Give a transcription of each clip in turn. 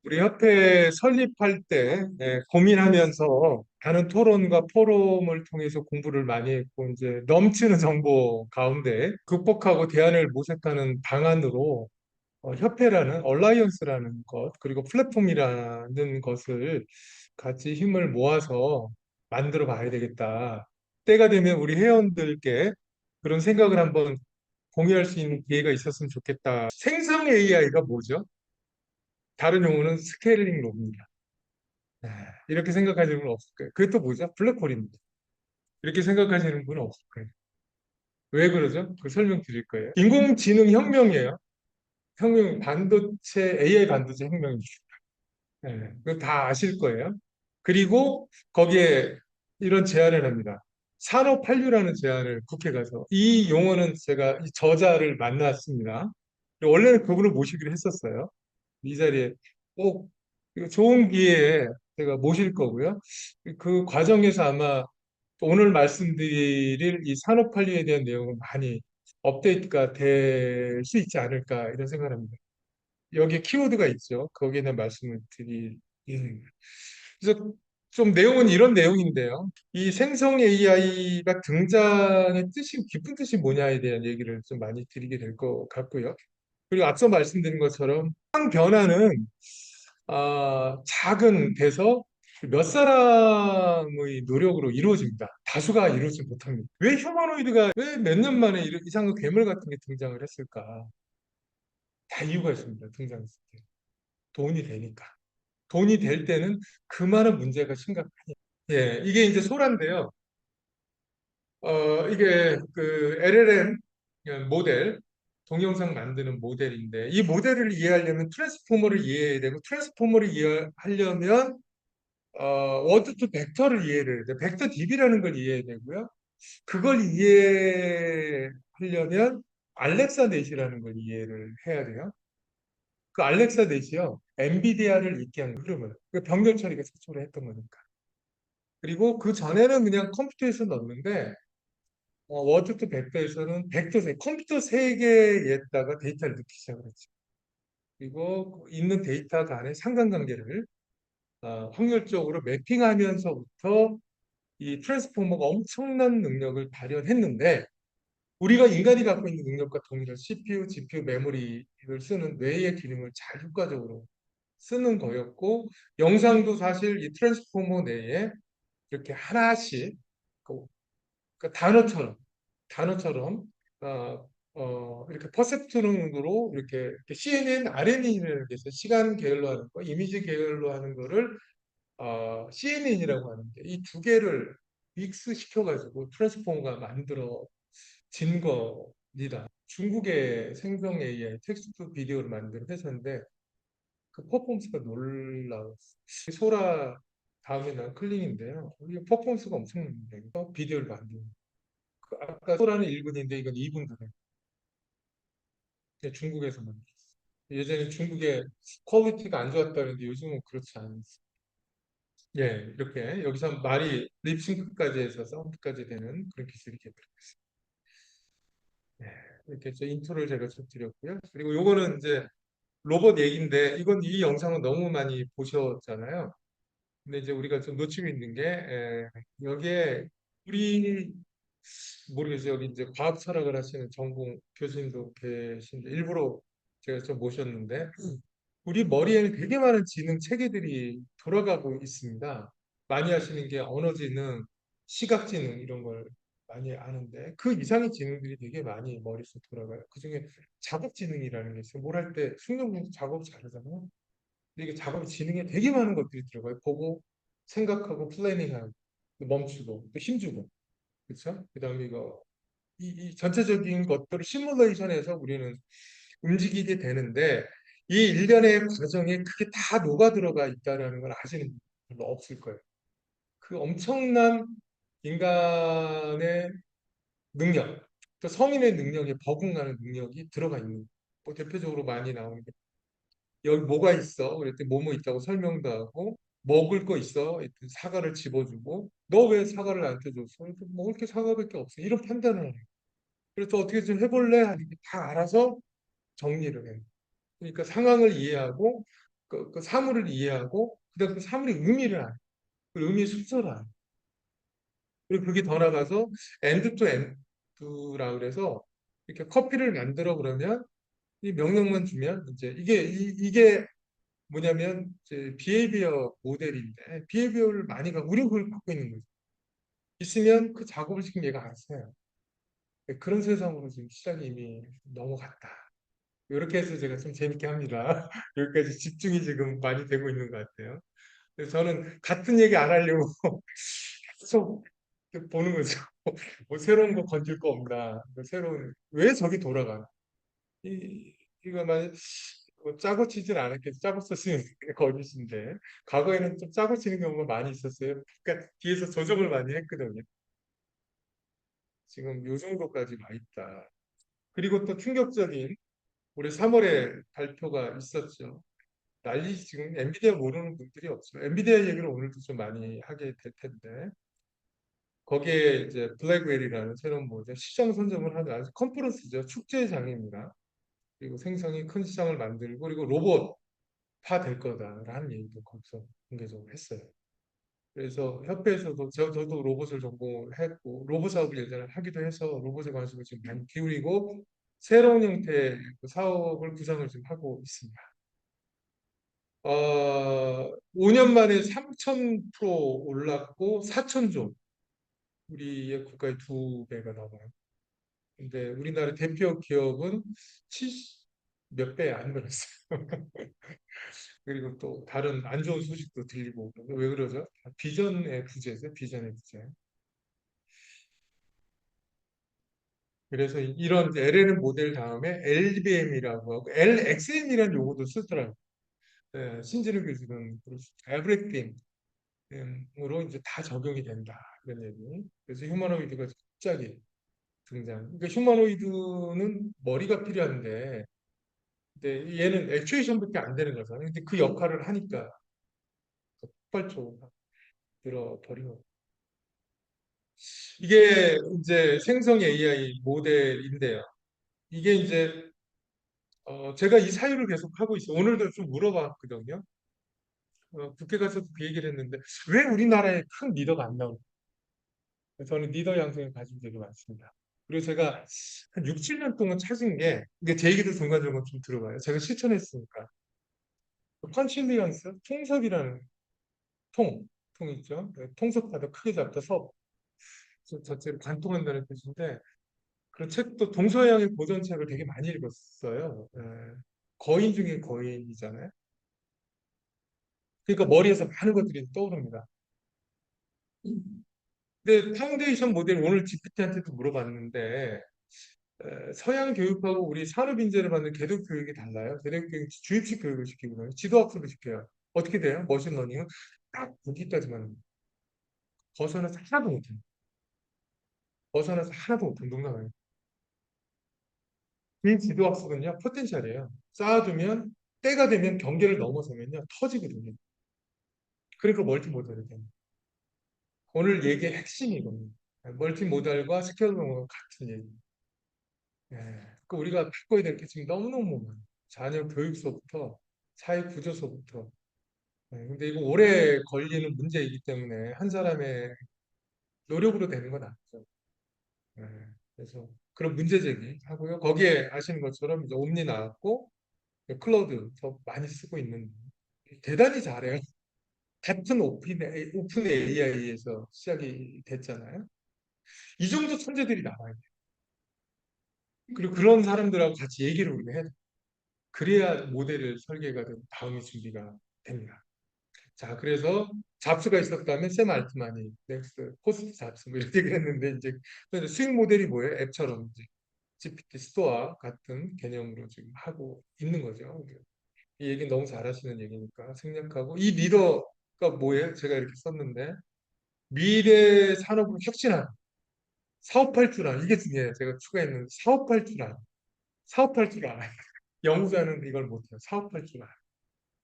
우리 협회 설립할 때 고민하면서 많은 토론과 포럼을 통해서 공부를 많이 했고 이제 넘치는 정보 가운데 극복하고 대안을 모색하는 방안으로 협회라는 얼라이언스라는 것 그리고 플랫폼이라는 것을 같이 힘을 모아서 만들어 봐야 되겠다. 때가 되면 우리 회원들께 그런 생각을 한번 공유할 수 있는 기회가 있었으면 좋겠다. 생성 AI가 뭐죠? 다른 용어는 스케일링 로입니다. 네, 이렇게 생각하시는 분 없을 거예요. 그게 또 뭐죠? 블랙홀입니다. 이렇게 생각하시는 분은 없을 거예요. 왜 그러죠? 그 설명드릴 거예요. 인공지능 혁명이에요. 혁명, 반도체, AI 반도체 혁명입니다. 네, 그거 다 아실 거예요. 그리고 거기에 이런 제안을 합니다. 산업 한류라는 제안을 국회 가서 이 용어는 제가 이 저자를 만났습니다. 원래는 그분을 모시기로 했었어요. 이 자리에 꼭 이거 좋은 기회에 제가 모실 거고요. 그 과정에서 아마 오늘 말씀드릴 이 산업관리에 대한 내용은 많이 업데이트가 될 수 있지 않을까 이런 생각을 합니다. 여기에 키워드가 있죠. 거기에 대한 말씀을 드릴 예정입니다. 그래서 좀 내용은 이런 내용인데요. 이 생성 AI가 등장의 뜻이 깊은 뜻이 뭐냐에 대한 얘기를 좀 많이 드리게 될 것 같고요. 그리고 앞서 말씀드린 것처럼 상 변화는 작은 데서 몇 사람의 노력으로 이루어집니다. 다수가 이루지 못합니다. 왜 휴머노이드가 왜 몇 년 만에 이런 이상한 괴물 같은 게 등장을 했을까? 다 이유가 있습니다. 등장했을 때. 돈이 되니까. 돈이 될 때는 그 많은 문제가 심각해요. 예, 이게 이제 소란데요. 이게 그 LLM 모델, 동영상 만드는 모델인데 이 모델을 이해하려면 트랜스포머를 이해해야 되고 트랜스포머를 이해하려면 워드 투 벡터를 이해를 해야 돼요. 벡터 DB라는 걸 이해해야 되고요. 그걸 이해하려면 알렉사 넷이라는 걸 이해를 해야 돼요. 그 알렉사 넷이요. 엔비디아를 있게 한 흐름을. 그 병렬 처리가 최초로 했던 거니까. 그리고 그 전에는 그냥 컴퓨터에서 넣는데 워드 투 벡터에서는 컴퓨터 세계에다가 데이터를 넣기 시작을 했죠. 그리고 그 있는 데이터 간의 상관관계를 확률적으로 매핑하면서부터 이 트랜스포머가 엄청난 능력을 발현했는데 우리가 인간이 갖고 있는 능력과 동일한 CPU, GPU, 메모리를 쓰는 뇌의 기능을 잘 효과적으로 쓰는 거였고 영상도 사실 이 트랜스포머 내에 이렇게 하나씩 그, 그 단어처럼 이렇게 퍼셉트론으로 이렇게 CNN, RNN이라는 게 있어요. 시간 계열로 하는 거, 이미지 계열로 하는 거를 CNN이라고 하는데 이 두 개를 믹스 시켜가지고 트랜스포머가 만들어진 겁니다. 중국의 생성 AI 텍스트 비디오를 만든 회사인데 그 퍼포먼스가 놀라웠어요. 소라 다음에 난 클링인데요. 이게 퍼포먼스가 엄청납니다. 비디오를 만드는. 아까 소라는 1분인데 이건 2분 전에 중국에서 만들었어요. 예전에 중국의 퀄리티가 안 좋았다는데 요즘은 그렇지 않습니다. 예, 이렇게 여기서 말이 립싱크까지 해서 사운드까지 되는 그런 기술이 개발됐습니다. 예, 이렇게 저 인트로를 제가 좀 드렸고요. 그리고 요거는 이제 로봇 얘기인데 이건 이 영상은 너무 많이 보셨잖아요. 근데 이제 우리가 좀 놓치고 있는 게 여기에 우리 모르겠어요. 여기 이제 과학 철학을 하시는 전공 교수님도 계신데 일부러 제가 좀 모셨는데 우리 머리에는 되게 많은 지능 체계들이 돌아가고 있습니다. 많이 하시는 게 언어 지능, 시각 지능 이런 걸 많이 아는데 그 이상의 지능들이 되게 많이 머릿속에 돌아가요. 그중에 작업 지능이라는 게 있어요. 뭘 할 때 숙련공도 작업 잘하잖아요. 근데 이게 작업 지능에 되게 많은 것들이 들어가요. 보고 생각하고 플래닝하고 멈추고 또 힘주고 그렇죠? 그다음에 이거 이 전체적인 것들을 시뮬레이션해서 우리는 움직이게 되는데 이 일련의 과정에 그게 다 녹아 들어가 있다는 걸 아시는 분 별로 없을 거예요. 그 엄청난 인간의 능력, 또 성인의 능력에 버금가는 능력이 들어가 있는. 뭐 대표적으로 많이 나오는 게 여기 뭐가 있어? 그랬더니 뭐뭐 있다고 설명도 하고 먹을 거 있어? 그랬더니 사과를 집어주고 너 왜 사과를 나한테 줬어? 그랬더니 먹을 게 사과밖에 없어. 이런 판단을 해요. 그래서 어떻게 좀 해볼래? 하니까 다 알아서 정리를 해요. 그러니까 상황을 이해하고 그 사물을 이해하고 그다음 그 사물의 의미를 알아요. 그 의미의 순서를 알아요. 그리고 그게 더 나가서 엔드 투 엔드라 그래서 이렇게 커피를 만들어 그러면 이 명령만 주면 이제 이게 뭐냐면 이제 비헤이비어 모델인데 비헤이비어를 많이 우리 그걸 갖고 있는 거죠. 있으면 그 작업을 지금 얘가 알아서 해요. 그런 세상으로 지금 시작이 이미 넘어갔다. 이렇게 해서 제가 좀 재밌게 합니다. 여기까지 집중이 지금 많이 되고 있는 것 같아요. 그래서 저는 같은 얘기 안 하려고 계속 보는 거죠. 뭐 새로운 거 건질 거 없나. 뭐 새로운, 왜 저기 돌아가나. 이거 만약 뭐 짜고 치진 않았겠죠. 짜고 썼으면 거짓인데. 과거에는 좀 짜고 치는 경우가 많이 있었어요. 그러니까 뒤에서 조정을 많이 했거든요. 지금 요 정도까지 와 있다. 그리고 또 충격적인 올해 3월에 발표가 있었죠. 난리 지금 엔비디아 모르는 분들이 없어요. 엔비디아 얘기를 오늘도 좀 많이 하게 될 텐데 거기에 이제 블랙웰이라는 새로운 모델 시장 선점을 하는 아주 컨퍼런스죠. 축제장입니다. 그리고 생성이 큰 시장을 만들고 그리고 로봇화 될 거다라는 얘기도 거기서 공개적으로 했어요. 그래서 협회에서도 저도 로봇을 전공했고 로봇 사업을 예전에 하기도 해서 로봇에 관심을 지금 많이 기울이고 새로운 형태의 그 사업을 구상을 지금 하고 있습니다. 5년 만에 3,000% 올랐고 4,000조 우리의 국가의 두 배가 넘어요. 근데 우리나라 대표 기업은 70 몇 배 안 늘었어요. 그리고 또 다른 안 좋은 소식도 들리고 왜 그러죠? 비전의 부재죠. 비전의 부재. 그래서 이런 LLM 모델 다음에 LBM이라고 하고 LXM이라는 용어도 쓰더라고요. 네, 신지르 교수는 에브리띵으로 이제 다 적용이 된다. 그런 얘기. 그래서 휴머노이드가 갑자기 등장. 그러니까 휴머노이드는 머리가 필요한데 근데 얘는 액추에이션밖에 안 되는 거잖아요. 근데 그 역할을 하니까 폭발적으로 들어버리고 이게 이제 생성 AI 모델인데요. 이게 이제 제가 이 사유를 계속 하고 있어요. 오늘도 좀 물어봤거든요. 국회 가서도 그 얘기를 했는데 왜 우리나라에 큰 리더가 안 나오는지 저는 리더 양성을 가지고 되게 많습니다. 그리고 제가 한 6, 7년 동안 찾은 게 이게 제 얘기도 중간중간 좀 들어봐요. 제가 실천했으니까. 컨실리언스 통섭이라는 통 있죠. 통섭하다 크게 잡다 섭 자체를 관통한다는 뜻인데 그런 책도 동서양의 고전책을 되게 많이 읽었어요. 거인 중에 거인이잖아요. 그러니까 머리에서 많은 것들이 떠오릅니다. 근데 파운데이션 모델 오늘 GPT한테도 물어봤는데 서양 교육하고 우리 산업 인재를 받는 개독 교육이 달라요. 개독 교육 주입식 교육을 시키고요. 지도학습을 시켜요. 어떻게 돼요? 머신러닝은 딱 거기까지만 벗어나서 하나도 못해요. 벗어나서 하나도 못해요. 농담아요. 이 지도학습은요, 포텐셜이에요. 쌓아두면 때가 되면 경계를 넘어서면요, 터지거든요. 그러니까 멀티모델이 됩니다. 오늘 얘기의 핵심이 이겁니다. 멀티모달과 스케일러가 같은 얘기. 예. 그 우리가 바꿔야 될 게 지금 너무너무 많아요. 자녀 교육서부터 사회 구조서부터. 예. 근데 이거 오래 걸리는 문제이기 때문에 한 사람의 노력으로 되는 건 아니죠. 예. 그래서 그런 문제 제기하고요. 거기에 아시는 것처럼 이제 옴니 나왔고 클로드 더 많이 쓰고 있는 대단히 잘해요. 같은 오픈 AI에서 시작이 됐잖아요. 이 정도 천재들이 나와요. 그리고 그런 사람들하고 같이 얘기를 우리가 해야 돼. 그래야 모델을 설계가 되고 다음이 준비가 됩니다. 자, 그래서 잡스가 있었다면 샘 알트만이 넥스트 포스트 잡스 뭐 이렇게 얘기를 했는데 이제 수익 모델이 뭐예요? 앱처럼 이제 GPT 스토어 같은 개념으로 지금 하고 있는 거죠. 이 얘기 너무 잘하시는 얘기니까 생략하고 이 리더가 뭐예요? 제가 이렇게 썼는데 미래 산업을 혁신하는 사업할 줄 아는 이게 중요해요. 제가 추가했는데 사업할 줄 아는 사업할 줄 알아요. 연구자는 이걸 못해요. 사업할 줄 알아요.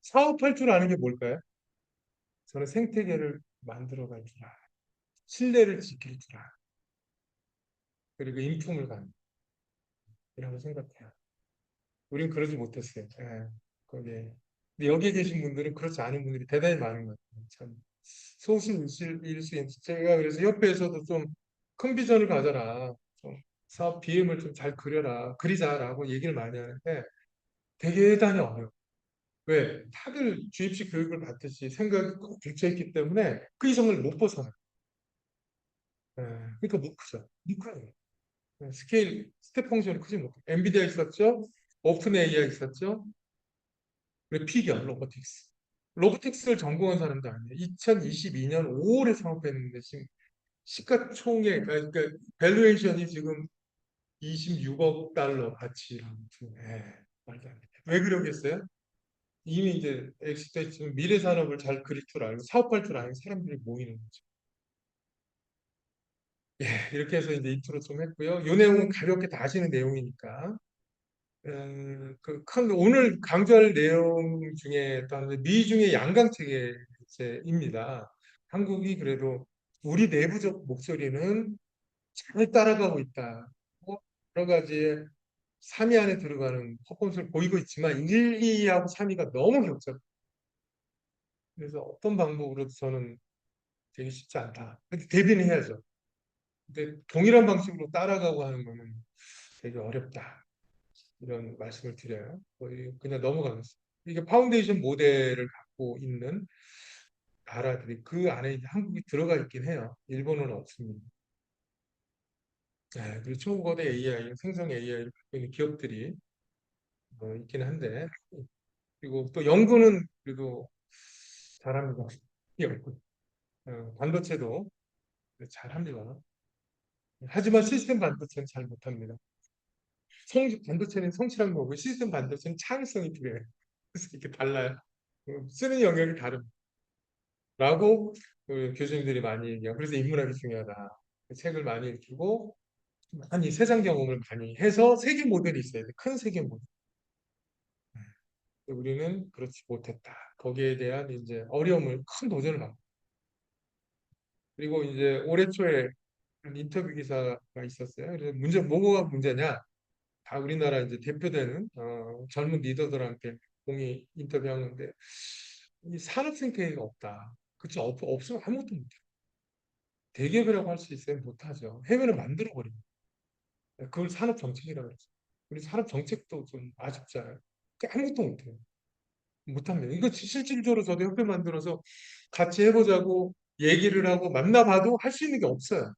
사업할 줄 아는 게 뭘까요? 저는 생태계를 만들어갈 줄 알아요. 신뢰를 지킬 줄 알아요. 그리고 인품을 갖는 이라고 생각해요. 우린 그러지 못했어요. 예, 거기에. 근데 여기에 계신 분들은 그렇지 않은 분들이 대단히 많은 것 같아요. 참 소수일 수 있는 제가 그래서 협회에서도 좀 큰 비전을 가져라. 좀 사업 BM을 좀 잘 그려라. 그리자라고 얘기를 많이 하는데 대단히 어려워요. 왜? 다들 주입식 교육을 받듯이 생각이 꼭 객체있기 때문에 그 이성을 못 벗어나요. 예, 그러니까 못 크죠. 못 커요. 스케일, 스텝 펑션이 크지 못해. 엔비디아 있었죠? 오픈 AI 있었죠? 그리고 피겨, 로보틱스. 로보틱스를 전공한 사람도 아니에요. 2022년 5월에 창업했는데 지금 시가총액, 그러니까 밸류에이션이 지금 26억 달러 가치라고 지금, 말도 안 돼. 왜 그러겠어요? 이미 이제 엑시트에 지금 미래 산업을 잘 그릴 줄 알고 사업할 줄 아는 사람들이 모이는 거죠. 예, 이렇게 해서 이제 인트로 좀 했고요. 이 내용은 가볍게 다 아시는 내용이니까. 오늘 강조할 내용 중에 또한 미중의 양강 체계입니다. 한국이 그래도 우리 내부적 목소리는 잘 따라가고 있다. 여러 가지 3위 안에 들어가는 퍼포먼스를 보이고 있지만 1, 2하고 3위가 너무 격차. 그래서 어떤 방법으로도 저는 되게 쉽지 않다. 근데 대비는 해야죠. 근데 동일한 방식으로 따라가고 하는 거는 되게 어렵다. 이런 말씀을 드려요. 거의 그냥 넘어가겠습니다. 이게 파운데이션 모델을 갖고 있는 나라들이 그 안에 이제 한국이 들어가 있긴 해요. 일본은 없습니다. 네, 그리고 초고대 AI, 생성 AI를 갖고 있는 기업들이 있긴 한데, 그리고 또 연구는 그래도 잘합니다. 연구. 반도체도 잘합니다. 하지만 시스템 반도체는 잘 못합니다. 반도체는 성실한 거고 시스템 반도체는 창의성이 필요해요. 그래서 이렇게 달라요. 쓰는 영역이 다릅니다. 라고 그 교수님들이 많이 얘기하고 그래서 인문학이 중요하다. 그 책을 많이 읽히고 많이 세상 경험을 많이 해서 세계 모델이 있어야 돼. 큰 세계 모델. 우리는 그렇지 못했다. 거기에 대한 이제 어려움을 큰 도전을 받고 그리고 이제 올해 초에 한 인터뷰 기사가 있었어요. 그래서 뭐가 문제냐? 다 우리나라 이제 대표되는 젊은 리더들한테 공이 인터뷰한 건데 이 산업 생태계가 없다. 그치 없으면 아무것도 못해. 대기업이라고 할 수 있어요? 못하죠. 해외를 만들어 버립니다. 그걸 산업 정책이라고 그러죠. 우리 산업 정책도 좀 아쉽잖아요. 아무것도 못해요. 못합니다. 이거 실질적으로 저도 협회 만들어서 같이 해보자고 얘기를 하고 만나봐도 할 수 있는 게 없어요.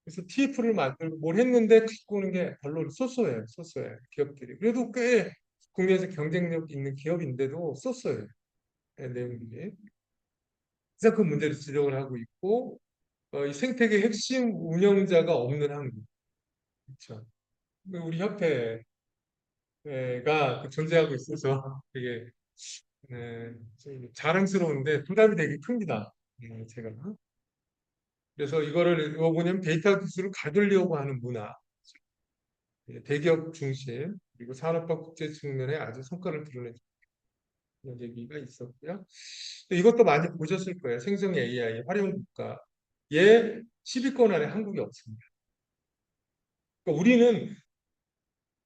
그래서 TF를 만들고 뭘 했는데 갖고 오는 게 별로 쏘쏘해요. 쏘쏘해 기업들이. 그래도 꽤 국내에서 경쟁력 있는 기업인데도 쏘쏘해요. 내용들이. 그래서 그 문제를 지적을 하고 있고 이 생태계 핵심 운영자가 없는 한국. 그렇죠. 우리 협회가 그 존재하고 있어서 되게 좀 자랑스러운데 부담이 되게 큽니다. 제가. 그래서 이거 뭐냐면 데이터 기술을 가두려고 하는 문화, 대기업 중심, 그리고 산업화 국제 측면에 아주 성과를 드러낸 그런 얘기가 있었고요. 또 이것도 많이 보셨을 거예요. 생성 AI 활용 국가의 10위권 안에 한국이 없습니다. 그러니까 우리는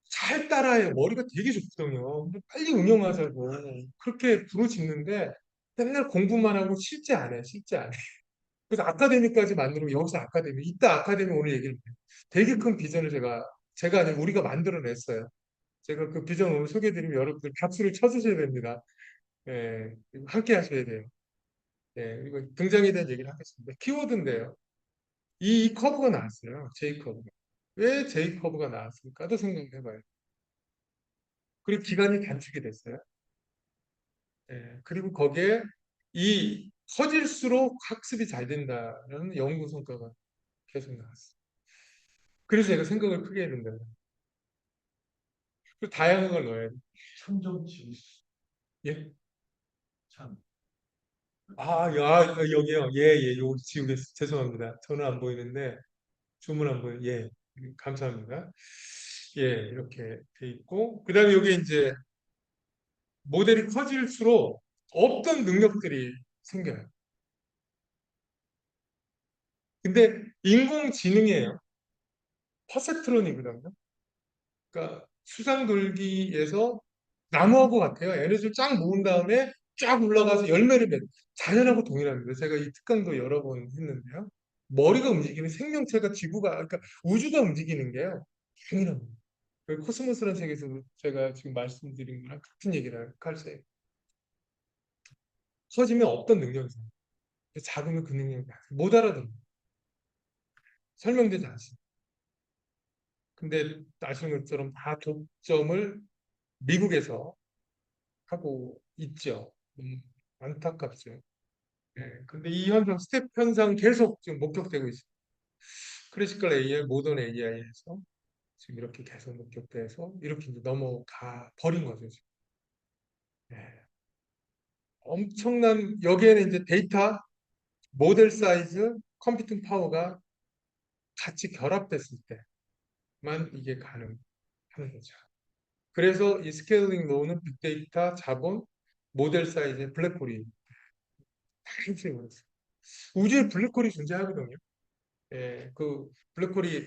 잘 따라해요. 머리가 되게 좋거든요. 빨리 응용하자고. 그렇게 부르짖는데 맨날 공부만 하고 실제 안 해. 실제 안 해. 그래서 아카데미까지 만들면 여기서 아카데미, 이따 아카데미 오늘 얘기를 해요. 되게 큰 비전을 제가 아니고 우리가 만들어냈어요. 제가 그 비전 오늘 소개해드리면 여러분들 박수를 쳐주셔야 됩니다. 예, 함께 하셔야 돼요. 예, 그리고 등장에 대한 얘기를 하겠습니다. 키워드인데요. 이 커브가 나왔어요. J 커브가. 왜 J 커브가 나왔을까도 생각을 해봐요. 그리고 기간이 단축이 됐어요. 예, 그리고 거기에 이 커질수록 학습이 잘 된다는 연구 성과가 계속 나왔어요. 그래서 제가 생각을 크게 했는데 그 다양한 걸 넣어야 돼. 참좀 지우. 예? 참. 여기요. 예, 예, 요 지우겠습니다. 죄송합니다. 저는 안 보이는데 주문 안 보여. 예, 감사합니다. 예, 이렇게 돼 있고 그다음에 여기 이제 모델이 커질수록 없던 능력들이 생겨요. 근데 인공지능이에요. 퍼셉트론이거든요. 그러니까 수상돌기에서 나무하고 같아요. 에너지를 쫙 모은 다음에 쫙 올라가서 열매를 맺는 자연하고 동일합니다. 제가 이 특강도 여러 번 했는데요. 머리가 움직이는 생명체가 지구가 그러니까 우주가 움직이는 게요. 당연합니다. 그 코스모스라는 책에서 제가 지금 말씀드린 거랑 같은 얘기를 할수 커지면 어떤 능력이 생겨요. 작으면 그 능력이 못 알아듣는 설명되지 않습니다. 근데 아시는 것처럼 다 독점을 미국에서 하고 있죠. 안타깝죠. 네, 근데 이 현상, 스텝 현상 계속 지금 목격되고 있어요. 클래시컬 AI, 모던 AI에서 지금 이렇게 계속 목격돼서 이렇게 이제 넘어가 버린 거죠. 지금. 네. 엄청난 여기에는 이제 데이터, 모델 사이즈, 컴퓨팅 파워가 같이 결합됐을 때만 이게 가능하는 거죠. 그래서 이 스케일링 로우는 빅데이터, 자본, 모델 사이즈의 블랙홀이 다 hình成버렸어요. 우주에 블랙홀이 존재하거든요. 예, 그 블랙홀이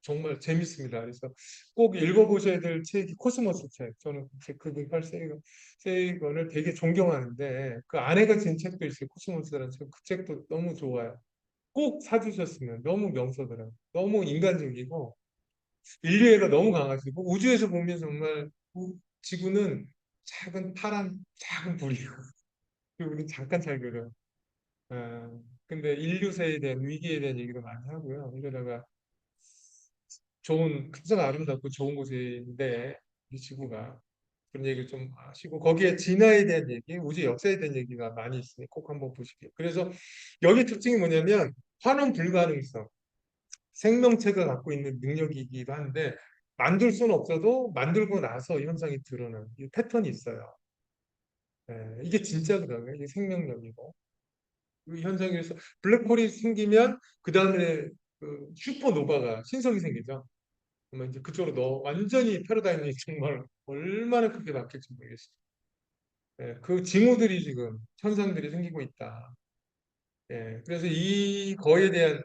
정말 재밌습니다. 그래서 꼭 읽어보셔야 될 책이 코스모스 책. 저는 그 세이건을 되게 존경하는데 그 아내가 진 책도 있어요. 코스모스라는 책. 그 책도 너무 좋아요. 꼭 사주셨으면 너무 명소더라고요. 너무 인간적이고 인류애가 너무 강하시고 우주에서 보면 정말 지구는 작은 파란 작은 불이고 그리고 우리 잠깐 살거든. 아, 근데 인류세에 대한 위기에 대한 얘기도 많이 하고요. 이러다가 좋은 가장 아름답고 좋은 곳인데 이 지구가 그런 얘기를 좀 하시고 거기에 진화에 대한 얘기, 우주 역사에 대한 얘기가 많이 있으니 꼭 한번 보시게요. 그래서 여기 특징이 뭐냐면 환원 불가능성, 생명체가 갖고 있는 능력이기도 한데 만들 수는 없어도 만들고 나서 현상이 드러나는 이 패턴이 있어요. 예, 이게 진짜더라고요. 이게 생명력이고. 이 현상에서 블랙홀이 생기면 그 다음에 그 슈퍼노바가 신성이 생기죠. 그러면 이제 그쪽으로 완전히 패러다임이 정말 얼마나 크게 바뀔지 모르겠어요. 예, 그 징후들이 지금 현상들이 생기고 있다. 예, 그래서 이 거에 대한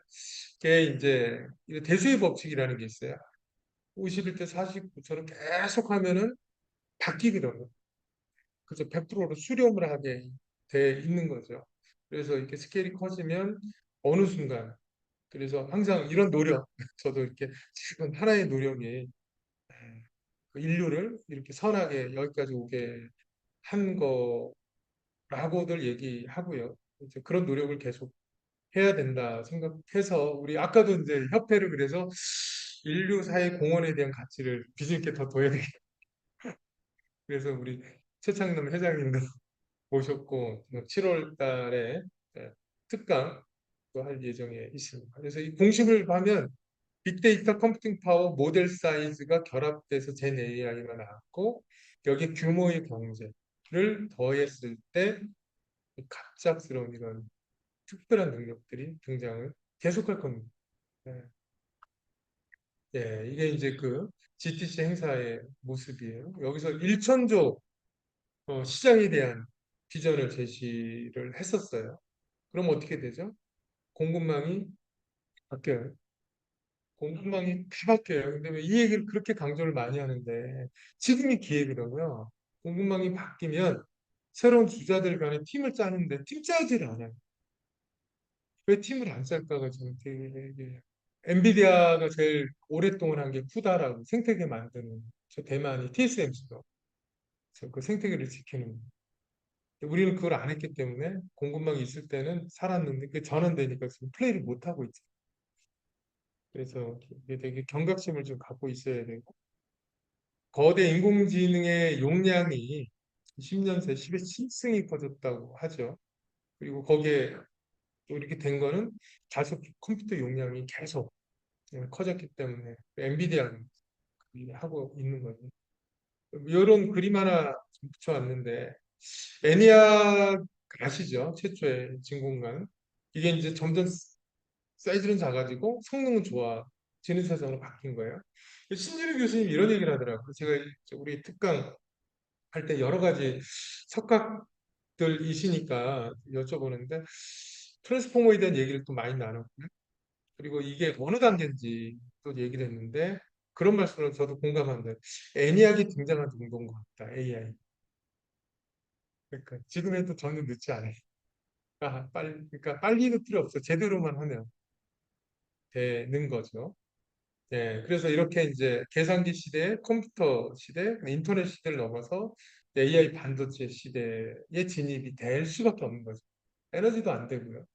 게 이제 대수의 법칙이라는 게 있어요. 51대 49처럼 계속 하면은 바뀌더라고요. 그래서 100%로 수렴을 하게 돼 있는 거죠. 그래서 이렇게 스케일이 커지면 어느 순간 그래서 항상 이런 노력 저도 이렇게 지금 하나의 노력이 그 인류를 이렇게 선하게 여기까지 오게 한 거라고들 얘기하고요. 이제 그런 노력을 계속 해야 된다 생각해서 우리 아까도 이제 협회를 그래서 인류 사회 공헌에 대한 가치를 빚을 게 더 둬야 되겠다. 그래서 우리 최창남 회장님도 모셨고 7월 달에 특강도 할 예정에 있습니다. 그래서 이 공식을 하면 빅데이터 컴퓨팅 파워 모델 사이즈가 결합돼서 젠 AI가 나왔고 여기 규모의 경제를 더했을 때 갑작스러운 이런 특별한 능력들이 등장을 계속할 겁니다. 예, 예, 이게 이제 그 GTC 행사의 모습이에요. 여기서 1천조 시장에 대한 비전을 제시를 했었어요. 그럼 어떻게 되죠? 공급망이 바뀌어요. 공급망이 다 바뀌어요. 근데 왜 이 얘기를 그렇게 강조를 많이 하는데 지금이 기회더라고요. 공급망이 바뀌면 새로운 주자들 간에 팀을 짜는데 팀 짜지를 않아요. 왜 팀을 안 짤까가 저는 되게 엔비디아가 제일 오랫동안 한 게 쿠다라고 생태계 만드는 저 대만이 TSMC도 그 생태계를 지키는 우리는 그걸 안 했기 때문에 공급망이 있을 때는 살았는데 그 전환되니까 지금 플레이를 못 하고 있죠. 그래서 이게 되게 경각심을 좀 갖고 있어야 되고 거대 인공지능의 용량이 10년 새 17승이 커졌다고 하죠. 그리고 거기에 또 이렇게 된 거는 가속 컴퓨터 용량이 계속 커졌기 때문에 엔비디아가 하고 있는 거죠. 이런 그림 하나 좀 붙여왔는데 애니악 아시죠? 최초의 진공관. 이게 이제 점점 사이즈는 작아지고 성능은 좋아지는 세상으로 바뀐 거예요. 신진우 교수님 이런 얘기를 하더라고요. 제가 우리 특강 할 때 여러 가지 석학들이시니까 여쭤보는데 트랜스포머에 대한 얘기를 또 많이 나눴고요. 그리고 이게 어느 단계인지 또 얘기를 했는데 그런 말씀을 저도 공감합니다. 애니악이 등장한 정도인 것 같다. AI. 그러니까 지금 해도 저는 늦지 않아요. 그러니까 빨리도 필요 없어. 제대로만 하면 되는 거죠. 예, 그래서 이렇게 이제 계산기 시대, 컴퓨터 시대, 인터넷 시대를 넘어서 AI 반도체 시대에 진입이 될 수밖에 없는 거죠. 에너지도 안 되고요.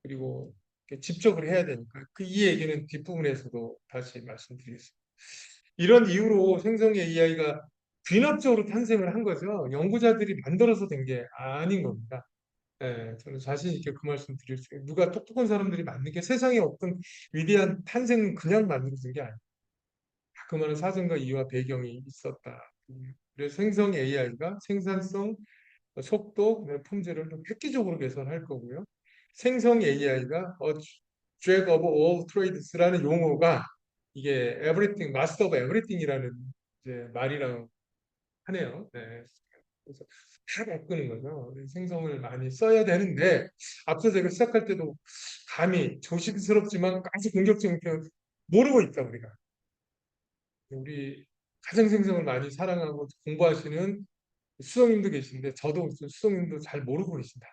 그리고 이렇게 집적을 해야 되니까. 이 얘기는 뒷부분에서도 다시 말씀드리겠습니다. 이런 이유로 생성 AI가 귀납적으로 탄생을 한 거죠. 연구자들이 만들어서 된 게 아닌 겁니다. 예, 저는 자신 있게 그 말씀 드릴 수 있어요. 누가 똑똑한 사람들이 만든 게 세상에 어떤 위대한 탄생은 그냥 만들어진 게 아니에요. 그 많은 사정과 이유와 배경이 있었다. 그래서 생성 AI가 생산성, 속도, 품질을 좀 획기적으로 개선할 거고요. 생성 AI가 Jack of all trades라는 용어가 이게 everything, master of everything이라는 이제 말이라고 하네요. 네. 그래서 다 바꾸는 거죠. 생성을 많이 써야 되는데 앞서 제가 시작할 때도 감히 조심스럽지만 아주 공격적인 표현 모르고 있다 우리가. 우리 가정 생성을 많이 사랑하고 공부하시는 수성님도 계신데 저도 수성님도 잘 모르고 계신다.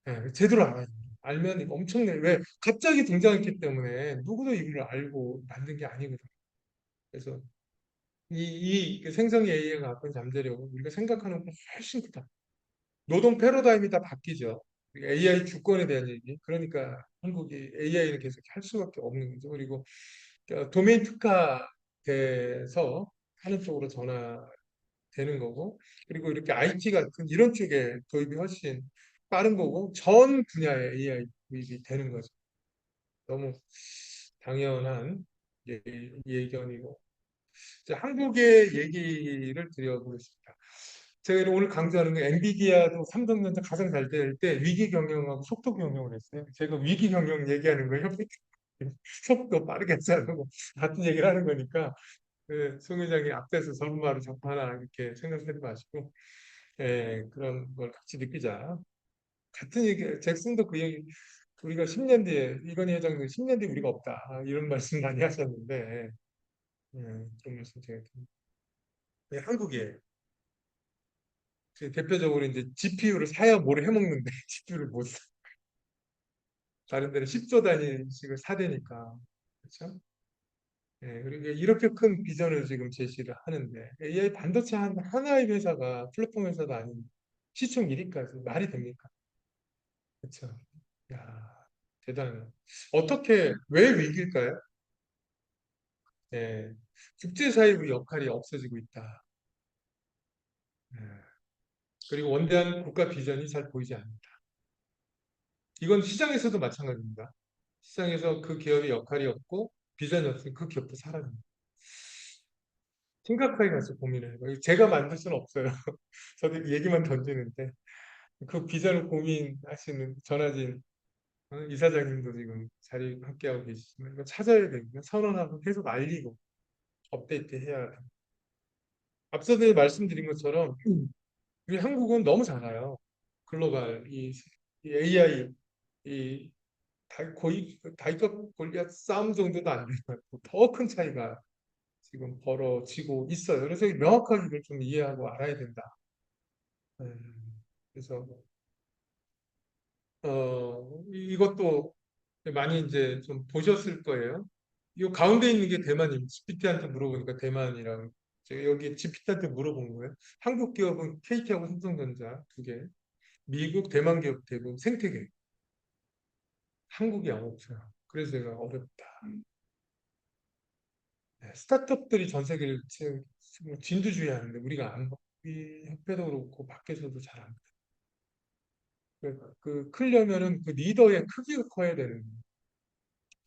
예, 제대로 알아요. 알면 엄청나게 왜 갑자기 등장했기 때문에 누구도 이걸 알고 만든 게 아니거든요. 그래서 그 생성의 AI가 갖고 있는 잠재력은 우리가 생각하는 것보다 훨씬 크다. 노동 패러다임이 다 바뀌죠. AI 주권에 대한 얘기. 그러니까 한국이 AI를 계속 할 수밖에 없는 거죠. 그리고 도메인 특화돼서 하는 쪽으로 전화되는 거고, 그리고 이렇게 IT 같은 이런 쪽에 도입이 훨씬 빠른 거고, 전 분야에 AI 도입이 되는 거죠. 너무 당연한 예견이고, 이제 한국의 얘기를 드려보겠습니다. 제가 오늘 강조하는 게 엔비디아도 삼성전자 가장 잘 될 때 위기 경영하고 속도 경영을 했어요. 제가 위기 경영 얘기하는 거예요. 속도 빠르게 하자고 같은 얘기를 하는 거니까 송 회장이 앞에서 전문가로 접하나 이렇게 생각하지 마시고 그런 걸 같이 느끼자. 같은 얘기, 잭슨도 그 얘기, 우리가 10년 뒤에, 이건희 회장도 10년 뒤에 우리가 없다. 이런 말씀 많이 하셨는데, 그런 말씀 제가 한국에 대표적으로 이제 GPU를 사야 뭘 해먹는데 GPU를 못 사. 다른 데는 10조 단위씩을 사대니까. 그렇죠? 그리고 이렇게 큰 비전을 지금 제시를 하는데 AI 반도체 하나의 회사가 플랫폼 회사도 아닌 시총 1위까지 말이 됩니까? 그렇죠? 야, 대단해요. 어떻게 왜 위기일까요? 예, 국제사회의 역할이 없어지고 있다. 예, 그리고 원대한 국가 비전이 잘 보이지 않는다. 이건 시장에서도 마찬가지입니다. 시장에서 그 기업의 역할이 없고 비전이 없으면 그 기업도 사라집니다. 심각하게 가서 고민을 해요. 제가 만들 수는 없어요. 저도 얘기만 던지는데 그 비전을 고민하시는 전화진 이사장님도 지금 자리 함께하고 계시지만 이거 찾아야 되거든요. 선언하고 계속 알리고 업데이트 해야 돼요. 앞서도 말씀드린 것처럼 우리 한국은 너무 작아요. 글로벌 이 AI 이 거의 다이컷 골리앗 싸움 정도도 안 되고 더 큰 차이가 지금 벌어지고 있어요. 그래서 명확하게 이걸 좀 이해하고 알아야 된다. 그래서 이것도 많이 이제 좀 보셨을 거예요. 이 가운데 있는 게 대만입니다. GPT한테 물어보니까 대만이라고. 제가 여기 GPT한테 물어본 거예요. 한국 기업은 KT하고 삼성전자 두 개, 미국, 대만 기업 대부분 생태계, 한국이 없어요. 그래서 제가 어렵다. 스타트업들이 전 세계를 지금 진두지휘하는데 우리가 안, 우리 협회도 그렇고 밖에서도 잘 안. 크려면은 그 리더의 크기가 커야 되는 거예요.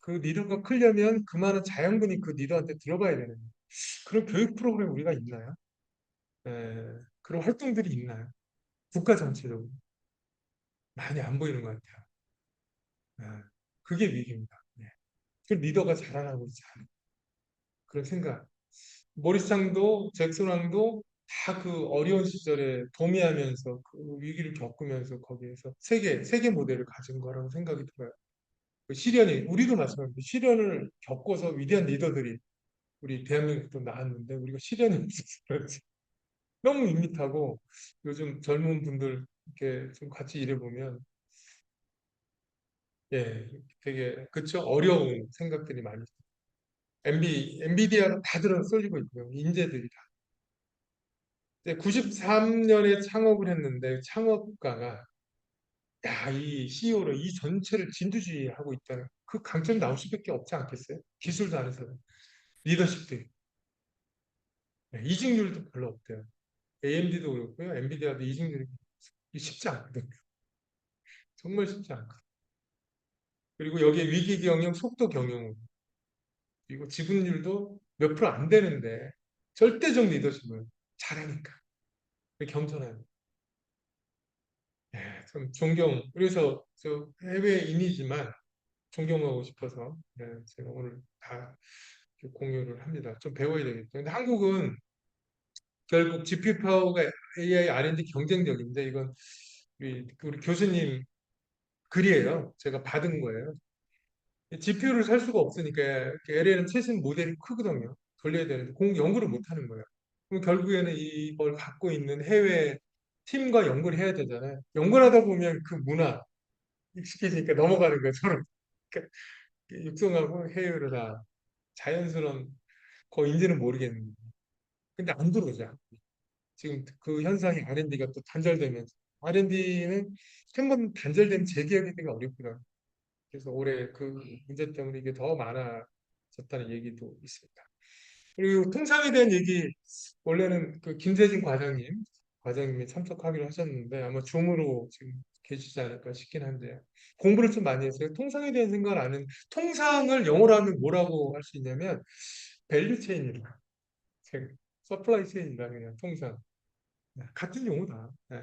그 리더가 크려면 그만한 자양분이 그 리더한테 들어가야 되는 거예요. 그런 교육 프로그램 우리가 있나요? 그런 활동들이 있나요? 국가 전체적으로 많이 안 보이는 것 같아요. 그게 위기입니다. 그 리더가 자라나고 있지 않은 그런 생각. 모리상도 잭슨왕도 다 그 어려운 시절에 도미하면서 그 위기를 겪으면서 거기에서 세계 모델을 가진 거라고 생각이 들어요. 그 시련이 우리도 마찬가지로 시련을 겪어서 위대한 리더들이 우리 대한민국도 나왔는데 우리가 실현이 없어서 그렇지. 너무 밋밋하고 요즘 젊은 분들 이렇게 좀 같이 일해보면 예, 되게 그쵸 어려운 생각들이 많이 엔비디아가 다 들어 쏠리고 있고요. 인재들이 다. 93년에 창업을 했는데 창업가가 야, 이 CEO로 이 전체를 진두지휘하고 있다는 그 강점이 나올 수밖에 없지 않겠어요? 기술도 안에서 리더십도 있고. 네, 이직률도 별로 없대요. AMD도 그렇고요. 엔비디아도 이직률이 쉽지 않거든요. 정말 쉽지 않거든요. 그리고 여기에 위기 경영, 속도 경영, 그리고 지분율도 몇 프로 안 되는데 절대적 리더십을 잘하니까 겸손한 예, 좀 존경. 그래서 저 해외인이지만 존경하고 싶어서 예, 제가 오늘 다 이렇게 공유를 합니다. 좀 배워야 되겠죠. 근데 한국은 결국 GPU 파워가 AI R&D 경쟁력인데 이건 우리 교수님 글이에요. 제가 받은 거예요. GPU를 살 수가 없으니까 LLM 최신 모델이 크거든요. 돌려야 되는데 연구를 못 하는 거예요. 그럼 결국에는 이걸 갖고 있는 해외 팀과 연구를 해야 되잖아요. 연구를 하다 보면 그 문화 익숙해지니까 넘어가는 거예요. 저는 그러니까 육성하고 해외로 다 자연스러운 거인지는 모르겠는데 근데 안 들어오죠. 지금 그 현상이 R&D가 또 단절되면서 R&D는 한 번 단절되면 재기하기가 어렵더라고요. 그래서 올해 그 문제 때문에 이게 더 많아졌다는 얘기도 있습니다. 그리고 통상에 대한 얘기 원래는 그 김세진 과장님이 참석하기로 하셨는데 아마 줌으로 지금 계시지 않을까 싶긴 한데요. 공부를 좀 많이 했어요. 통상에 대한 생각을 아는 통상을 영어로 하면 뭐라고 할 수 있냐면 밸류 체인이라 서플라이 체인이라 그냥 통상 같은 용어다. 네,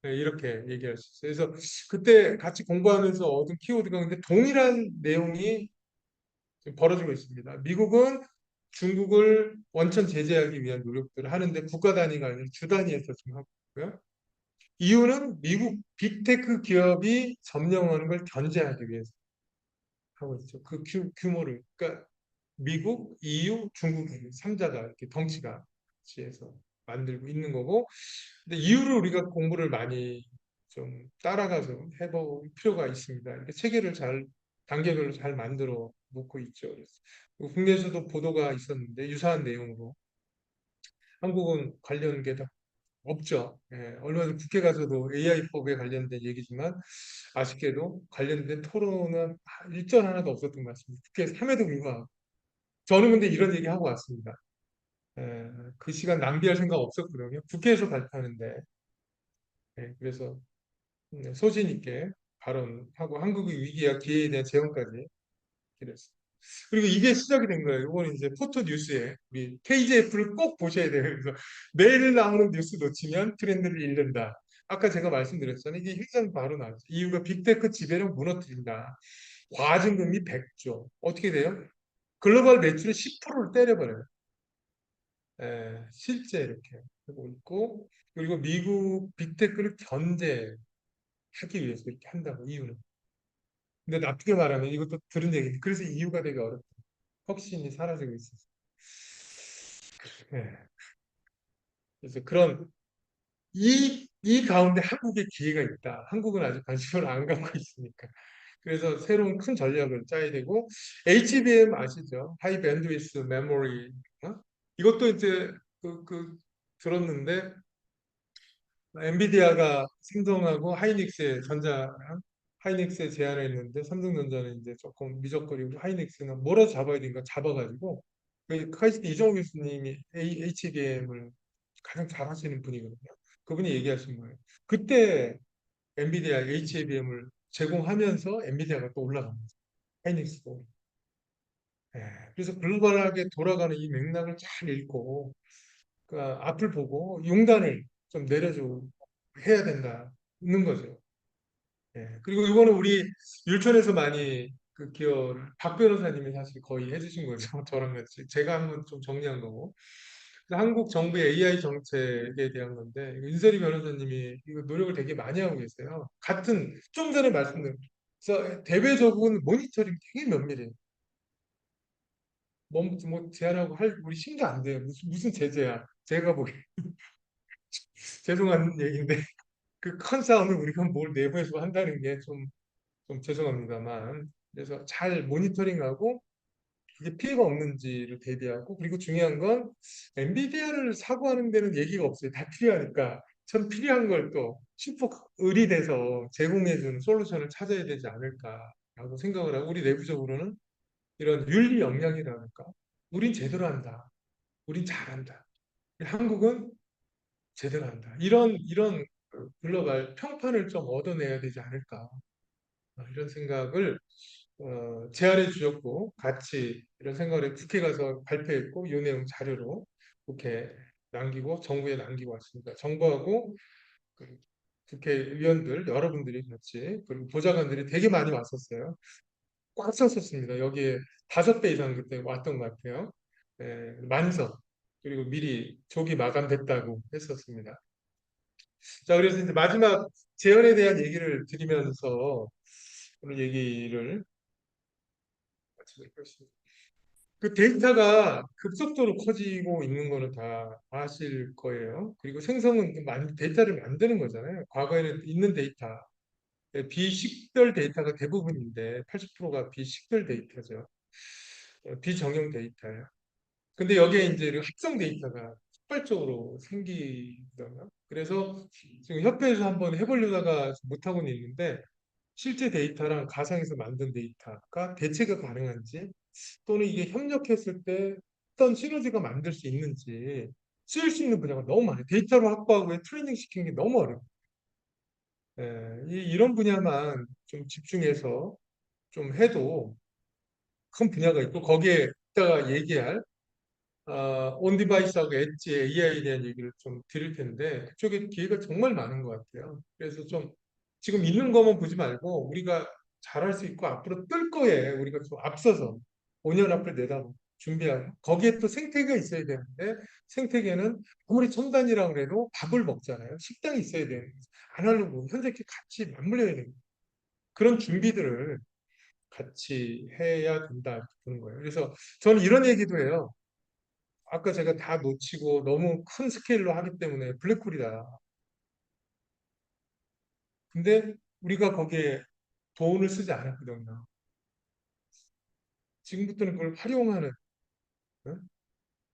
네, 이렇게 얘기할 수 있어요. 그래서 그때 같이 공부하면서 얻은 키워드가 근데 동일한 내용이 지금 벌어지고 있습니다. 미국은 중국을 원천 제재하기 위한 노력들을 하는데 국가 단위가 아니라 주 단위에서 지금 하고 있고요. 이유는 미국 빅테크 기업이 점령하는 걸 견제하기 위해서 하고 있죠. 그 규모를. 그러니까 미국, EU, 중국 3자가 이렇게 덩치가 같이 해서 만들고 있는 거고 근데 이유를 우리가 공부를 많이 좀 따라가서 해볼 필요가 있습니다. 이렇게 체계를 잘 단계별로 잘 만들어 놓고 있죠. 그래서 국내에서도 보도가 있었는데 유사한 내용으로 한국은 관련 게 다 없죠. 예, 얼마 전 국회 가서도 AI법에 관련된 얘기지만 아쉽게도 관련된 토론은 일전 하나도 없었던 것 같습니다. 국회에서 함에도 불구하고 저는 근데 이런 얘기 하고 왔습니다. 그 시간 낭비할 생각 없었거든요. 국회에서 발표하는데 그래서 소신 있게 발언하고 한국의 위기와 기회에 대한 제언까지 드렸습니다. 그리고 이게 시작이 된 거예요. 이거는 이제 포토 뉴스에 우리 KJF를 꼭 보셔야 돼요. 그래서 매일 나오는 뉴스 놓치면 트렌드를 잃는다. 아까 제가 말씀드렸잖아요. 이게 일단 바로 나왔죠. 이유가 빅테크 지배력 무너뜨린다. 과징금이 100조. 어떻게 돼요? 글로벌 매출의 10%를 때려버려요. 실제 이렇게 하고 있고 그리고 미국 빅테크를 견제하기 위해서 이렇게 한다고 이유는. 근데 나쁘게 말하면 이것도 들은 얘기인데 그래서 이유가 되게 어렵다. 혁신이 사라지고 있어서. 예. 그래서 그런 이 가운데 한국의 기회가 있다. 한국은 아직 관심을 안 갖고 있으니까. 그래서 새로운 큰 전략을 짜야 되고 HBM 아시죠? 하이 밴드위스 메모리. 이것도 이제 들었는데 엔비디아가 삼성하고 하이닉스에 제안을 했는데 삼성전자는 이제 조금 미적거리고 하이닉스는 뭐라도 잡아야 되니까 잡아가지고 카이스트 이정우 교수님이 HBM을 가장 잘하시는 분이거든요. 그분이 얘기하신 거예요. 그때 엔비디아 HBM을 제공하면서 엔비디아가 또 올라갑니다. 하이닉스도. 예, 그래서 글로벌하게 돌아가는 이 맥락을 잘 읽고 그 앞을 보고 용단을 좀 내려줘 해야 된다는 거죠. 예. 그리고 이거는 우리 율촌에서 많이 그 기여를 박 변호사님이 사실 거의 해주신 거죠. 저랑 같이 제가 한번 좀 정리한 거고. 그래서 한국 정부의 AI 정책에 대한 건데 이거 윤세리 변호사님이 이거 노력을 되게 많이 하고 계세요. 같은 좀 전에 말씀드린 그래서 대외적으로는 모니터링 되게 면밀해요. 뭐 제안하고 할 우리 힘도 안 돼요. 무슨 제재야. 제가 보기 죄송한 얘기인데 그 큰 싸움을 우리가 뭘 내부에서 한다는 게 좀 죄송합니다만 그래서 잘 모니터링하고 이게 피해가 없는지를 대비하고 그리고 중요한 건 엔비디아를 사고하는 데는 얘기가 없어요. 다 필요하니까 전 필요한 걸 또 슈퍼 의리돼서 제공해주는 솔루션을 찾아야 되지 않을까라고 생각을 하고 우리 내부적으로는 이런 윤리 역량이라니까 우린 제대로 한다. 우린 잘한다. 한국은 제대로 한다. 이런 그 글로벌 평판을 좀 얻어내야 되지 않을까. 이런 생각을 제안해 주셨고 같이 이런 생각을 국회 가서 발표했고 이 내용 자료로 국회에 남기고 정부에 남기고 왔습니다. 정부하고 그 국회의원들 여러분들이 같이 그리고 보좌관들이 되게 많이 왔었어요. 꽉 찼었습니다. 여기에 5배 이상 그때 왔던 것 같아요. 만석 그리고 미리 조기 마감됐다고 했었습니다. 자, 그래서 이제 마지막 재연에 대한 얘기를 드리면서 오늘 얘기를 마치도록 하겠습니다. 그 데이터가 급속도로 커지고 있는 거는 다 아실 거예요. 그리고 생성은 데이터를 만드는 거잖아요. 과거에는 있는 데이터, 비식별 데이터가 대부분인데 80%가 비식별 데이터죠. 비정형 데이터예요. 근데 여기에 이제 합성 데이터가 폭발적으로 생기거든요. 그래서 지금 협회에서 한번 해보려다가 못하고는 있는데 실제 데이터랑 가상에서 만든 데이터가 대체가 가능한지 또는 이게 협력했을 때 어떤 시너지가 만들 수 있는지 쓰일 수 있는 분야가 너무 많아요. 데이터로 확보하고 트레이닝 시키는 게 너무 어려워요. 이런 분야만 좀 집중해서 좀 해도 큰 분야가 있고 거기에 이따가 얘기할 온디바이스하고 엣지의 AI에 대한 얘기를 좀 드릴 텐데 그쪽에 기회가 정말 많은 것 같아요. 그래서 좀 지금 있는 것만 보지 말고 우리가 잘할 수 있고 앞으로 뜰 거에 우리가 좀 앞서서 5년 앞을 내다보고 준비하고 거기에 또 생태계가 있어야 되는데 생태계는 아무리 첨단이라고 해도 밥을 먹잖아요. 식당이 있어야 되는 거죠. 아날로그 현재 같이 맞물려야 되는 그런 준비들을 같이 해야 된다 이렇게 보는 거예요. 그래서 저는 이런 얘기도 해요. 아까 제가 다 놓치고 너무 큰 스케일로 하기 때문에 블랙홀이다. 근데 우리가 거기에 돈을 쓰지 않았거든요. 지금부터는 그걸 활용하는 어?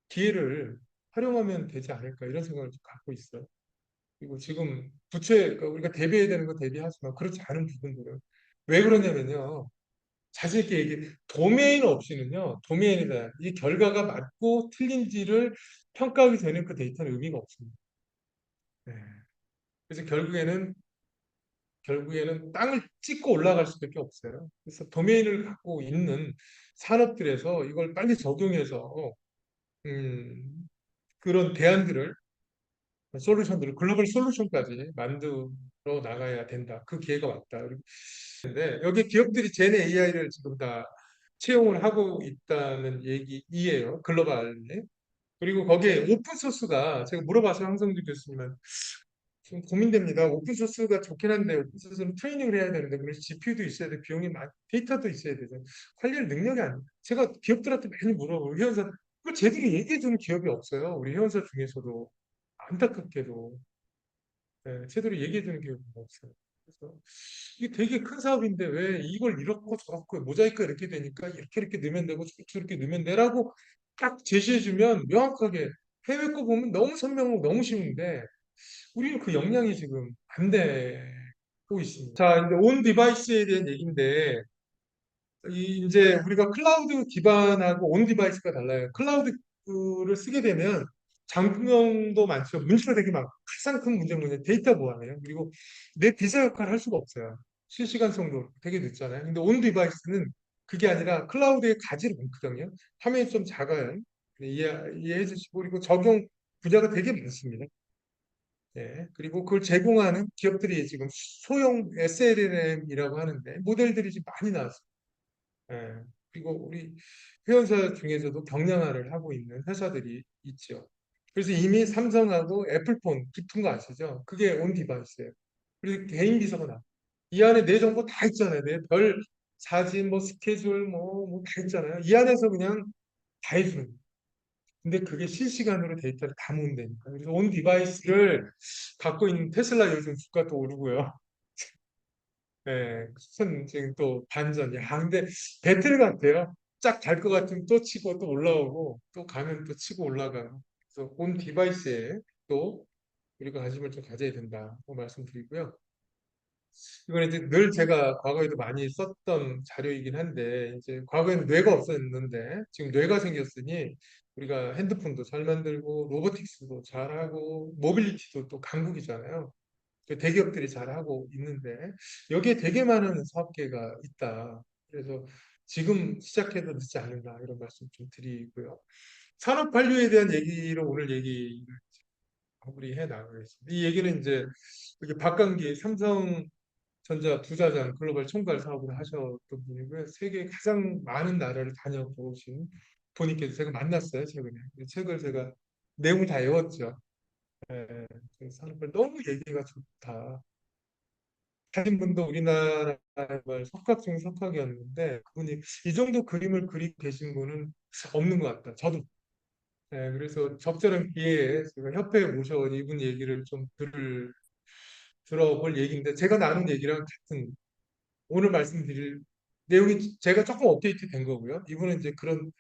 기회를 활용하면 되지 않을까 이런 생각을 좀 갖고 있어요. 그리고 지금 그러니까 우리가 대비해야 되는 거 대비하지만 그렇지 않은 부분들은 왜 그러냐면요. 자신 있게 도메인 없이는요. 도메인이다. 이 결과가 맞고 틀린지를 평가하기 전에 그 데이터는 의미가 없습니다. 네. 그래서 결국에는 땅을 찍고 올라갈 수밖에 없어요. 그래서 도메인을 갖고 있는 산업들에서 이걸 빨리 적용해서 음, 그런 대안들을 솔루션들을 글로벌 솔루션까지 만들어 나가야 된다. 그 기회가 왔다. 근데 여기 기업들이 제네 AI를 지금 다 채용을 하고 있다는 얘기이에요. 글로벌에. 그리고 거기에 오픈 소스가 제가 물어봐서 황성주 교수님은 좀 고민됩니다. 오픈소스가 좋긴 한데 오픈소스는 트레이닝을 해야 되는데 그래서 GPU도 있어야 돼, 비용이 데이터도 있어야 되죠. 관리할 능력이 안 돼. 제가 기업들한테 많이 물어보고 회원사 그걸 제대로 얘기해 주는 기업이 없어요. 우리 회원사 중에서도 안타깝게도 제대로 얘기해 주는 기업이 없어요. 그래서 이게 되게 큰 사업인데 왜 이걸 이렇고 저렇고 모자이크 이렇게 되니까 이렇게 넣으면 되고 저렇게 넣으면 되라고 딱 제시해 주면 명확하게 해외 거 보면 너무 선명하고 너무 쉬운데 우리는 그 역량이 지금 안 되고 있습니다. 자, 이제 온 디바이스에 대한 얘기인데, 이제 우리가 클라우드 기반하고 온 디바이스가 달라요. 클라우드를 쓰게 되면 장점도 많죠. 문제가 되게 막 가장 큰 문제는 뭐냐, 데이터 보안이에요. 그리고 내 비서 역할을 할 수가 없어요. 실시간성도 되게 늦잖아요. 근데 온 디바이스는 그게 아니라 클라우드에 가지를 않거든요. 화면이 좀 작아요. 이해해 주시고, 그리고 적용 분야가 되게 많습니다. 그리고 그걸 제공하는 기업들이 지금 소형 SLM이라고 하는데 모델들이 지금 많이 나왔어요. 예, 그리고 우리 회원사 중에서도 경량화를 하고 있는 회사들이 있죠. 그래서 이미 삼성하고 애플폰 붙은 거 아시죠? 그게 온 디바이스예요. 그리고 개인 비서가 나. 이 안에 내 정보 다 있잖아요. 내 별 사진, 뭐 스케줄, 뭐 다 있잖아요. 이 안에서 그냥 다 해주는 거예요. 근데 그게 실시간으로 데이터를 다 모은다니까. 그래서 온 디바이스를 갖고 있는 테슬라 요즘 주가 또 오르고요. 예, 큰 지금 또 반전이야. 근데 배틀 같아요. 쫙 갈 것 같으면 또 치고 또 올라오고 또 가면 또 치고 올라가고. 그래서 온 디바이스에 또 우리가 관심을 좀 가져야 된다고 말씀드리고요. 이건 이제 늘 제가 과거에도 많이 썼던 자료이긴 한데 이제 과거에는 뇌가 없었는데 지금 뇌가 생겼으니 우리가 핸드폰도 잘 만들고 로보틱스도 잘하고 모빌리티도 또 강국이잖아요. 그 대기업들이 잘하고 있는데 여기에 되게 많은 사업계가 있다. 그래서 지금 시작해도 늦지 않는다 이런 말씀 좀 드리고요. 산업 한류에 대한 얘기로 오늘 얘기를 마무리해 나가겠습니다. 이 얘기는 이제 여기 박강기 삼성전자 부사장 글로벌 총괄 사업을 하셨던 분이고요. 세계 가장 많은 나라를 다녀보신 분이께서 제가 만났어요 최근에. 이 책을 제가 내용을 다 외웠죠. 예, 그래서 산업을 너무 얘기가 좋다. 하신 분도 우리나라의 석학 중 석학이었는데 그분이 이 정도 그림을 그리고 계신 분은 없는 것 같다. 저도. 네, 그래서 적절한 기회에 제가 협회에 모셔 이분 얘기를 좀 들어볼 얘기인데 제가 나눈 얘기랑 같은 오늘 말씀드릴 내용이 제가 조금 업데이트 된 거고요. 이분은 이제 그런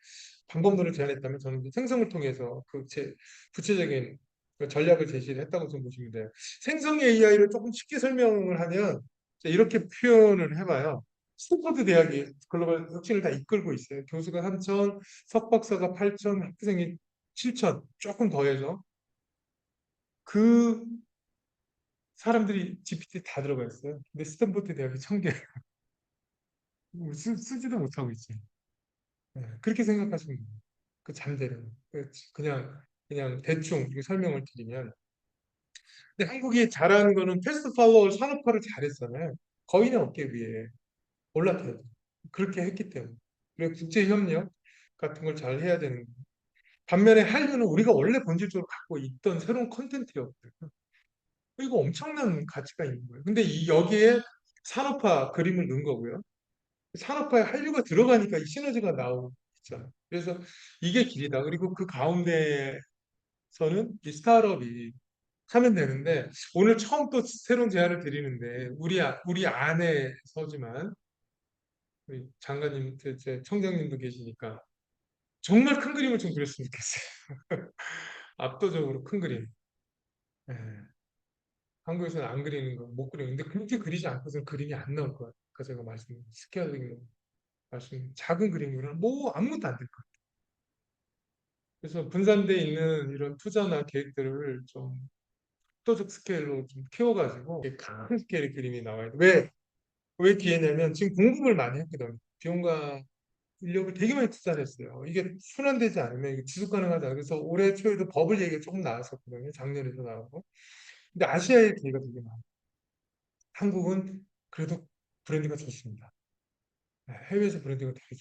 방법론을 제안했다면 저는 이제 생성을 통해서 그 구체적인 그 전략을 제시를 했다고 좀 보시면 돼요. 생성 AI를 조금 쉽게 설명을 하면 이렇게 표현을 해봐요. 스탠퍼드 대학이 글로벌 혁신을 다 이끌고 있어요. 교수가 3천, 석박사가 8천, 학생이 7천, 조금 더해서 그 사람들이 GPT 다 들어가 있어요. 근데 스탠퍼드 대학이 1,000개 쓰지도 못하고 있어요. 네, 그렇게 생각하시면 돼요. 그 잠재력. 그냥 대충 이렇게 설명을 드리면. 근데 한국이 잘하는 거는 패스트 팔로워 산업화를 잘했잖아요. 거인의 어깨 위에 올라타요. 그렇게 했기 때문에. 그리고 국제 협력 같은 걸 잘 해야 되는 거예요. 반면에 한류는 우리가 원래 본질적으로 갖고 있던 새로운 컨텐츠였거든요. 이거 엄청난 가치가 있는 거예요. 근데 여기에 산업화 그림을 넣은 거고요. 산업화에 한류가 들어가니까 이 시너지가 나오고 있잖아요. 그래서 이게 길이다. 그리고 그 가운데서는 이 스타트업이 하면 되는데 오늘 처음 또 새로운 제안을 드리는데 우리 안에서지만 우리 장관님, 제 청장님도 계시니까 정말 큰 그림을 좀 그렸으면 좋겠어요. 압도적으로 큰 그림. 예, 한국에서는 안 그리는 거, 못 그리는데 그렇게 그리지 않고서는 그림이 안 나올 거예요. 아까 제가 스케일링 작은 그림으로는 뭐 아무것도 안 될 거예요. 그래서 분산돼 있는 이런 투자나 계획들을 좀 압도적 스케일로 좀 키워가지고 이렇게 큰 스케일의 그림이 나와야 돼. 왜 기회냐면 지금 공급을 많이 했거든요. 비용과 인력을 되게 많이 투자를 했어요. 이게 순환되지 않으면 이게 지속 가능하다. 그래서 올해 초에도 버블 얘기가 조금 나왔었거든요. 작년에도 나오고. 근데 아시아의 기회가 되게 많아요. 한국은 그래도 브랜드가 좋습니다. 네, 해외에서 브랜드가 되게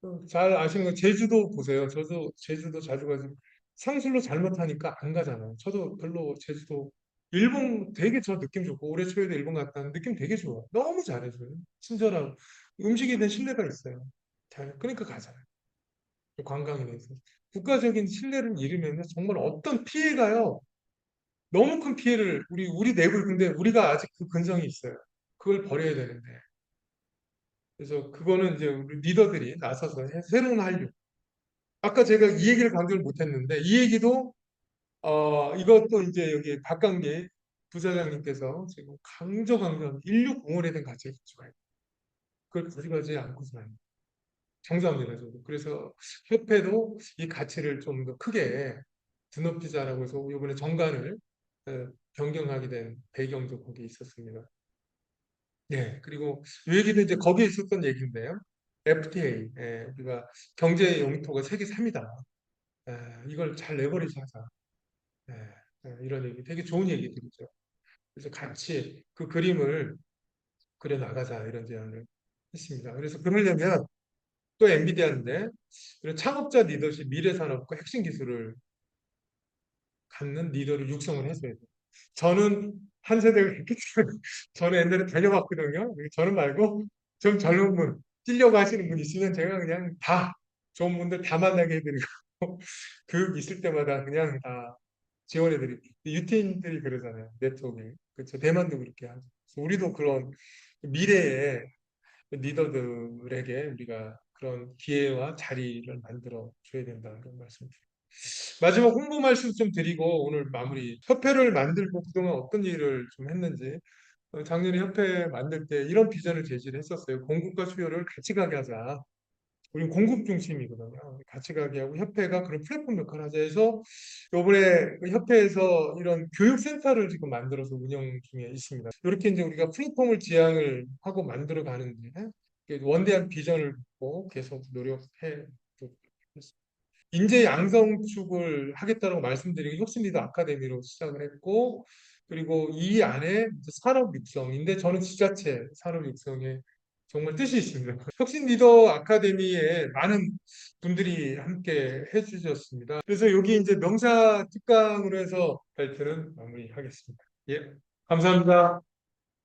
좋아요. 잘 아시는 건 제주도 보세요. 저도 제주도 자주 가지 상술로 잘못하니까 안 가잖아요. 저도 별로 제주도 일본 되게 저 느낌 좋고 올해 초에도 일본 갔다 는 느낌 되게 좋아요. 너무 잘해줘요. 친절하고 음식에 대한 신뢰가 있어요. 그러니까 가잖아요. 관광에 대해서 국가적인 신뢰를 잃으면 정말 어떤 피해가요. 너무 큰 피해를 우리 내부에 근데 우리가 아직 그 근성이 있어요. 그걸 버려야 되는데 그래서 그거는 이제 우리 리더들이 나서서 새로운 한류 아까 제가 이 얘기를 강조를 못했는데 이 얘기도 이것도 이제 여기 박강계 부사장님께서 지금 강조하는 인류 공헌에 대한 가치가 있죠. 그걸 가져가지 않고서는 정상입니다. 저도. 그래서 협회도 이 가치를 좀 더 크게 드높이자라고 해서 이번에 정관을 변경하게 된 배경도 거기에 있었습니다. 네, 그리고 이 얘기도 이제 거기에 있었던 얘기인데요. FTA, 우리가 경제 영토가 세계 3위다. 이걸 잘 레버리지 하자. 예, 이런 얘기 되게 좋은 얘기들이죠. 그래서 같이 그 그림을 그려 나가자 이런 제안을 했습니다. 그래서 그러려면 또 엔비디아인데 이런 창업자 리더십, 미래 산업과 핵심 기술을 갖는 리더를 육성을 해줘야 돼요. 저는 한 세대가 있기 때문에 저는 옛날에 달려봤거든요. 저는 말고 좀 젊은 분, 뛰려고 하시는 분 있으면 제가 그냥 다 좋은 분들 다 만나게 해드리고 교육 있을 때마다 그냥 다 지원해드리고 유태인들이 그러잖아요. 네트워크. 그렇죠. 대만도 그렇게 하죠. 그래서 우리도 그런 미래의 리더들에게 우리가 그런 기회와 자리를 만들어 줘야 된다는 그런 말씀드립니다. 마지막 홍보 말씀 좀 드리고 오늘 마무리. 협회를 만들고 그동안 어떤 일을 좀 했는지 작년에 협회 만들 때 이런 비전을 제시를 했었어요. 공급과 수요를 같이 가게 하자. 우리는 공급 중심이거든요. 같이 가게 하고 협회가 그런 플랫폼 역할을 하자 해서 이번에 그 협회에서 이런 교육센터를 지금 만들어서 운영 중에 있습니다. 이렇게 이제 우리가 플랫폼을 지향을 하고 만들어 가는데 원대한 비전을 갖고 계속 노력해 보겠습니다. 인재 양성축을 하겠다고 말씀드리고 혁신리더 아카데미로 시작을 했고 그리고 이 안에 이제 산업 육성인데 저는 지자체 산업 육성에 정말 뜻이 있습니다. 혁신리더 아카데미에 많은 분들이 함께 해주셨습니다. 그래서 여기 이제 명사 특강으로 해서 발표는 마무리하겠습니다. 예, 감사합니다.